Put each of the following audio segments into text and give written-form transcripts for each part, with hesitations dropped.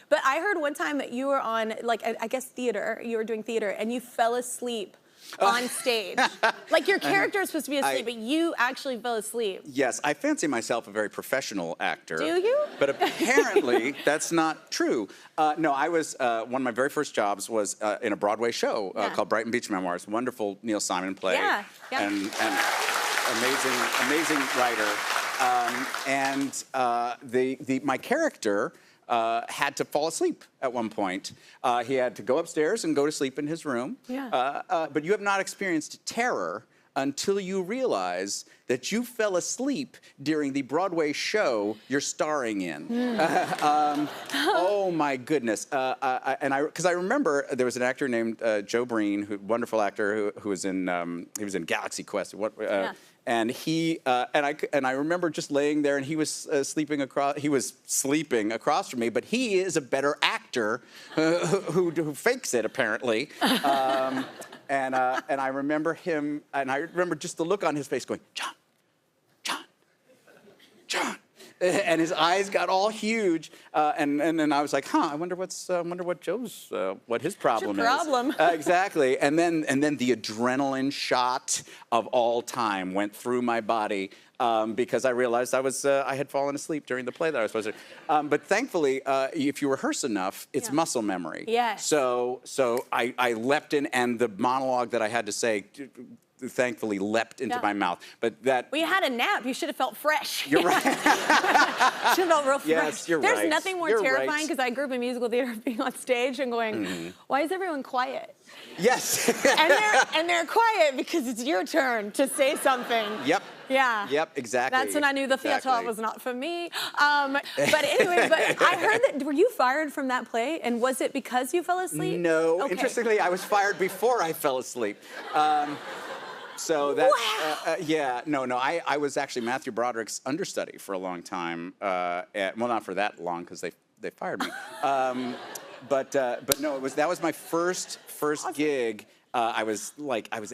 But I heard one time that you were on, like, I guess theater. You were doing theater, and you fell asleep on stage. Like, your character is supposed to be asleep, but you actually fell asleep. Yes, I fancy myself a very professional actor. Do you? But apparently, that's not true. No, I was, one of my very first jobs was in a Broadway show called Brighton Beach Memoirs. Wonderful Neil Simon play. Yeah. And amazing writer. My character had to fall asleep at one point. He had to go upstairs and go to sleep in his room. Yeah. But you have not experienced terror until you realize that you fell asleep during the Broadway show you're starring in. Oh my goodness! Because I remember there was an actor named Joe Breen, wonderful actor who was in he was in Galaxy Quest. And I remember just laying there, and he was sleeping across. He was sleeping across from me, but he is a better actor who fakes it apparently. And I remember him, and I remember just the look on his face, going, Jon, Jon, Jon. And his eyes got all huge, and then I was like, I wonder what Joe's what his problem is. Problem. Exactly. And then the adrenaline shot of all time went through my body because I realized I had fallen asleep during the play that I was supposed to. But thankfully, if you rehearse enough, it's muscle memory. Yes. So I leapt in, and the monologue that I had to say thankfully leapt into my mouth. But that... Well, you had a nap. You should have felt fresh. You're right. Should have felt real fresh. Yes, you're right. There's nothing more terrifying, because I grew up in musical theater, being on stage and going, why is everyone quiet? Yes. and they're quiet because it's your turn to say something. Yep. Yeah. Yep, exactly. That's when I knew the theater was not for me. But anyway, I heard that, were you fired from that play? And was it because you fell asleep? No. Okay. Interestingly, I was fired before I fell asleep. So that's, I was actually Matthew Broderick's understudy for a long time. Well, not for that long, because they fired me. But no, that was my first gig. I was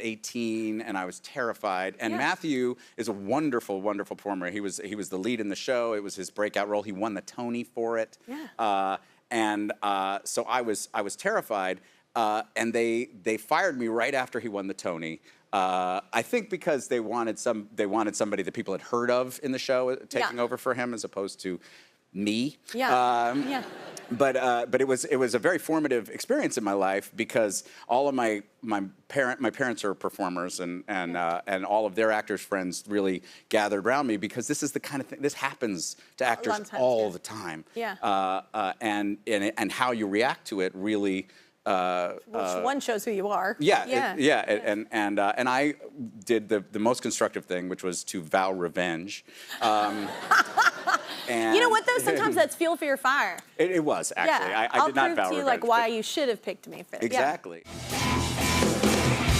18 and I was terrified. And Matthew is a wonderful, wonderful performer. He was the lead in the show. It was his breakout role. He won the Tony for it. Yeah. So I was terrified. And they fired me right after he won the Tony. I think because they wanted somebody that people had heard of in the show taking over for him, as opposed to me. Yeah. But it was a very formative experience in my life, because all of my parents are performers, and all of their actors friends really gathered around me, because this is the kind of thing, this happens to actors all the time. Yeah. And how you react to it really. Which one shows who you are. Yeah. And I did the most constructive thing, which was to vow revenge. And you know what, though? Sometimes that's fuel for your fire. It was, actually. Yeah. I did not vow revenge. I'll prove to you, like, why you should have picked me for that. Exactly. Yeah.